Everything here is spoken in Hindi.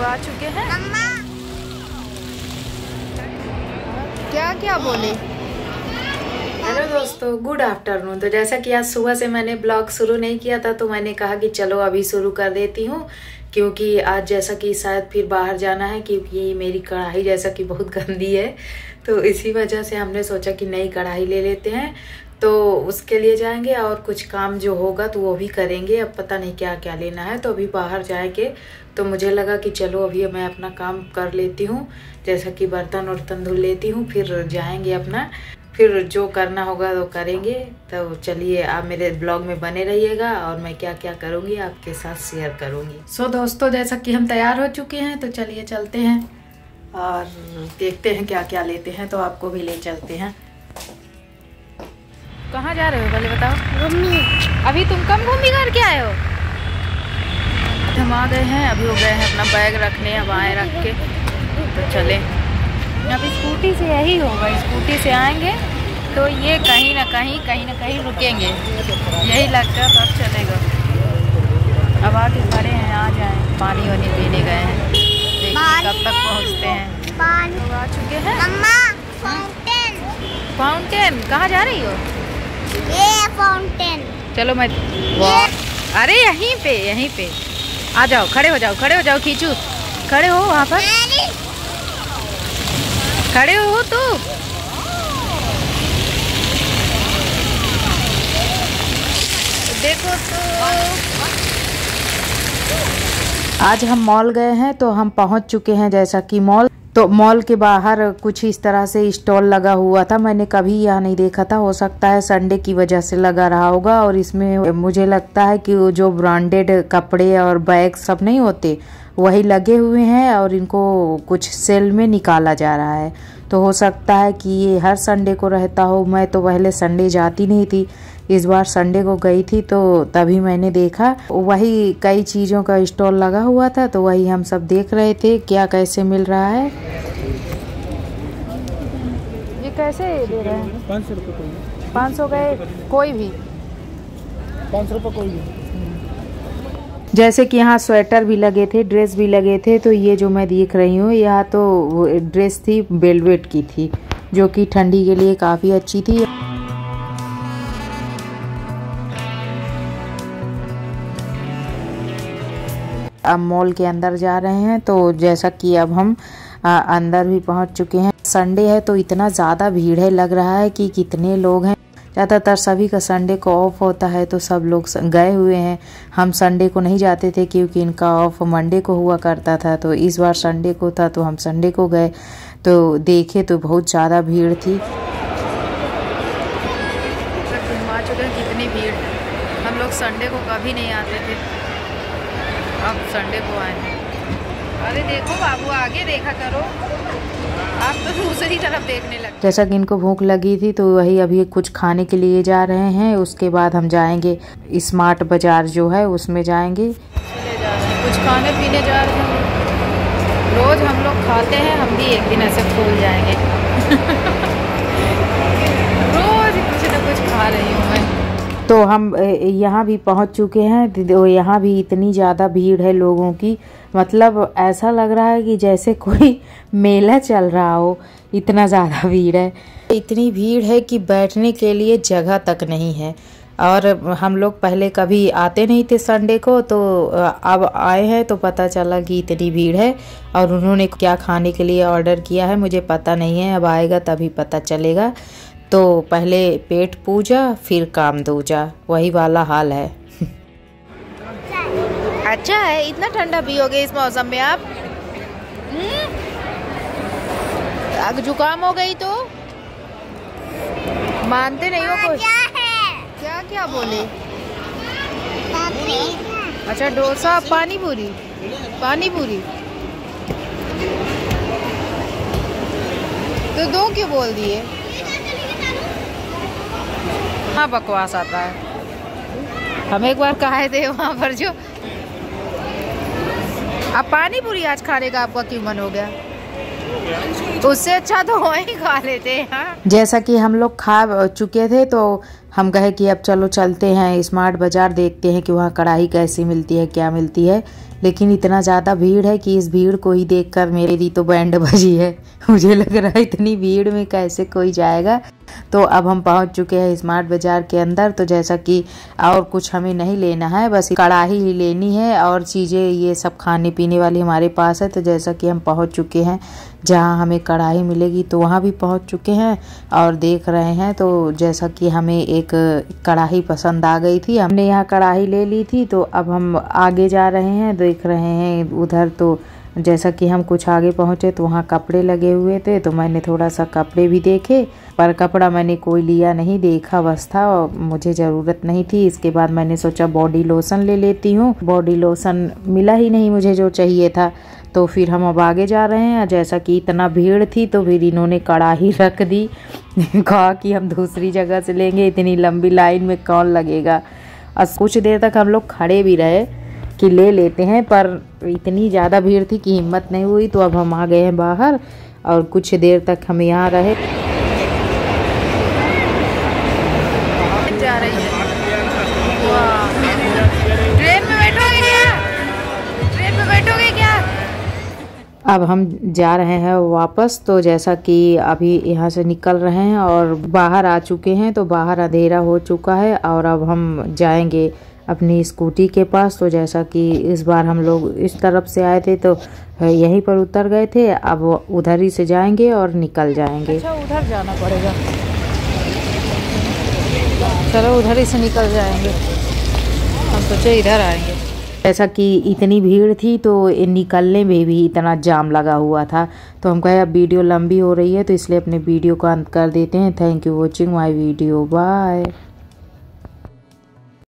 लोग आ चुके हैं। क्या क्या बोले? हेलो दोस्तों, गुड आफ्टरनून। तो जैसा कि आज सुबह से मैंने ब्लॉग शुरू नहीं किया था, तो मैंने कहा कि चलो अभी शुरू कर देती हूँ, क्योंकि आज जैसा कि शायद फिर बाहर जाना है, क्योंकि मेरी कढ़ाई जैसा कि बहुत गंदी है, तो इसी वजह से हमने सोचा कि नई कढ़ाई ले लेते हैं। तो उसके लिए जाएंगे और कुछ काम जो होगा तो वो भी करेंगे। अब पता नहीं क्या क्या लेना है, तो अभी बाहर जाएंगे। तो मुझे लगा कि चलो अभी मैं अपना काम कर लेती हूँ, जैसा कि बर्तन वर्तन धुल लेती हूँ, फिर जाएंगे अपना, फिर जो करना होगा वो करेंगे। तो चलिए आप मेरे ब्लॉग में बने रहिएगा, और मैं क्या क्या करूँगी आपके साथ शेयर करूँगी। सो दोस्तों, जैसा कि हम तैयार हो चुके हैं, तो चलिए चलते हैं और देखते हैं क्या क्या लेते हैं। तो आपको भी ले चलते हैं। कहाँ जा रहे हो पहले बताओ? अभी तुम कम घूमी करके आए हो? हम आ गए हैं, अभी हो गए हैं अपना बैग रखने, अब आए रख के तो चले। अब स्कूटी से यही होगा, स्कूटी से आएंगे तो ये कहीं ना कहीं रुकेंगे, यही लगता है, तब चलेगा। अब आके खड़े हैं, आ जाए, पानी वानी पीने गए हैं, देखिए कब तक पहुँचते हैं। लोग आ चुके हैं। फाउंटेन कहाँ जा रही हो? ये फाउंटेन। चलो मैं अरे यहीं पे आ जाओ, खड़े हो जाओ, खींचू, खड़े हो वहाँ पर, खड़े हो तो। देखो तो आज हम मॉल गए हैं, तो हम पहुँच चुके हैं जैसा कि मॉल के बाहर कुछ इस तरह से स्टॉल लगा हुआ था। मैंने कभी यहाँ नहीं देखा था, हो सकता है संडे की वजह से लगा रहा होगा। और इसमें मुझे लगता है कि वो जो ब्रांडेड कपड़े और बैग सब नहीं होते, वही लगे हुए हैं, और इनको कुछ सेल में निकाला जा रहा है। तो हो सकता है कि ये हर संडे को रहता हो। मैं तो पहले संडे जाती नहीं थी, इस बार संडे को गई थी, तो तभी मैंने देखा वही कई चीज़ों का स्टॉल लगा हुआ था। तो वही हम सब देख रहे थे क्या कैसे मिल रहा है। ये कैसे दे रहे हैं? 500 रुपये कोई। 500 गए कोई भी? 500 रुपये कोई भी। जैसे कि यहाँ स्वेटर भी लगे थे, ड्रेस भी लगे थे। तो ये जो मैं देख रही हूँ, यहाँ तो ड्रेस थी वेलवेट की थी, जो कि ठंडी के लिए काफ़ी अच्छी थी। अब मॉल के अंदर जा रहे हैं, तो जैसा कि अब हम अंदर भी पहुंच चुके हैं। संडे है तो इतना ज़्यादा भीड़ है, लग रहा है कि कितने लोग हैं। ज़्यादातर सभी का संडे को ऑफ होता है, तो सब लोग गए हुए हैं। हम संडे को नहीं जाते थे, क्योंकि इनका ऑफ मंडे को हुआ करता था। तो इस बार संडे को था, तो हम संडे को गए, तो देखे तो बहुत ज़्यादा भीड़ थी। आ चुके हैं, कितनी भीड़। हम लोग संडे को कभी नहीं आते थे, अब संडे को आए हैं। अरे देखो बाबू, आगे देखा करो, आप तो दूसरी तरफ देखने लगे। जैसा कि इनको भूख लगी थी, तो वही अभी कुछ खाने के लिए जा रहे हैं। उसके बाद हम जाएंगे स्मार्ट बाजार जो है, उसमें जाएंगे। कुछ खाने पीने जा रहे हैं। रोज हम लोग खाते हैं, हम भी एक दिन ऐसे फूल जाएंगे। रोज कुछ ना कुछ खा रही हूँ मैं। तो हम यहाँ भी पहुँच चुके हैं। तो यहाँ भी इतनी ज़्यादा भीड़ है लोगों की, मतलब ऐसा लग रहा है कि जैसे कोई मेला चल रहा हो, इतना ज़्यादा भीड़ है। इतनी भीड़ है कि बैठने के लिए जगह तक नहीं है। और हम लोग पहले कभी आते नहीं थे संडे को, तो अब आए हैं तो पता चला कि इतनी भीड़ है। और उन्होंने क्या खाने के लिए ऑर्डर किया है मुझे पता नहीं है, अब आएगा तभी पता चलेगा। तो पहले पेट पूजा फिर काम दूजा, वही वाला हाल है। अच्छा है, इतना ठंडा पियोगे इस मौसम में आप? आग जुकाम हो गई तो मानते नहीं हो कुछ? क्या क्या बोले? अच्छा डोसा, पानी पूरी। तो दो क्यों बोल दिए? हाँ बकवास आता है। हम एक बार कहे थे वहाँ पर जो, अब पानी पूरी आज खाने का आपका क्यों मन हो गया? उससे अच्छा तो वहीं खा लेते हैं। जैसा कि हम लोग खा चुके थे, तो हम कहे कि अब चलो चलते हैं स्मार्ट बाजार, देखते हैं कि वहाँ कढ़ाई कैसी मिलती है, क्या मिलती है। लेकिन इतना ज़्यादा भीड़ है कि इस भीड़ को ही देखकर मेरी तो बैंड बजी है। मुझे लग रहा है इतनी भीड़ में कैसे कोई जाएगा। तो अब हम पहुंच चुके हैं स्मार्ट बाज़ार के अंदर। तो जैसा कि और कुछ हमें नहीं लेना है, बस कढ़ाई ही लेनी है और चीज़ें ये सब खाने पीने वाली हमारे पास है। तो जैसा कि हम पहुंच चुके हैं जहां हमें कढ़ाई मिलेगी, तो वहां भी पहुंच चुके हैं और देख रहे हैं। तो जैसा कि हमें एक कढ़ाई पसंद आ गई थी, हमने यहाँ कढ़ाई ले ली थी। तो अब हम आगे जा रहे हैं, देख रहे हैं उधर। तो जैसा कि हम कुछ आगे पहुँचे तो वहाँ कपड़े लगे हुए थे, तो मैंने थोड़ा सा कपड़े भी देखे, पर कपड़ा मैंने कोई लिया नहीं, देखा बस था और मुझे ज़रूरत नहीं थी। इसके बाद मैंने सोचा बॉडी लोशन ले लेती हूँ। बॉडी लोशन मिला ही नहीं मुझे जो चाहिए था। तो फिर हम अब आगे जा रहे हैं। जैसा कि इतना भीड़ थी तो फिर इन्होंने कढ़ाई रख दी। कहा कि हम दूसरी जगह से लेंगे, इतनी लंबी लाइन में कौन लगेगा। और कुछ देर तक हम लोग खड़े भी रहे कि ले लेते हैं, पर इतनी ज़्यादा भीड़ थी कि हिम्मत नहीं हुई। तो अब हम आ गए हैं बाहर और कुछ देर तक हम यहाँ रहे। जा रही है। ट्रेन में बैठोगे क्या? ट्रेन में बैठोगे क्या? अब हम जा रहे हैं वापस। तो जैसा कि अभी यहाँ से निकल रहे हैं और बाहर आ चुके हैं, तो बाहर अंधेरा हो चुका है और अब हम जाएंगे अपनी स्कूटी के पास। तो जैसा कि इस बार हम लोग इस तरफ से आए थे तो यहीं पर उतर गए थे, अब उधर ही से जाएंगे और निकल जाएंगे। अच्छा, उधर जाना पड़ेगा। चलो उधर ही से निकल जाएंगे, हम सोचे इधर आएंगे। जैसा कि इतनी भीड़ थी तो निकलने में भी इतना जाम लगा हुआ था। तो हम कहे अब वीडियो लंबी हो रही है तो इसलिए अपने वीडियो को अंत कर देते हैं। Thank you watching my video, bye.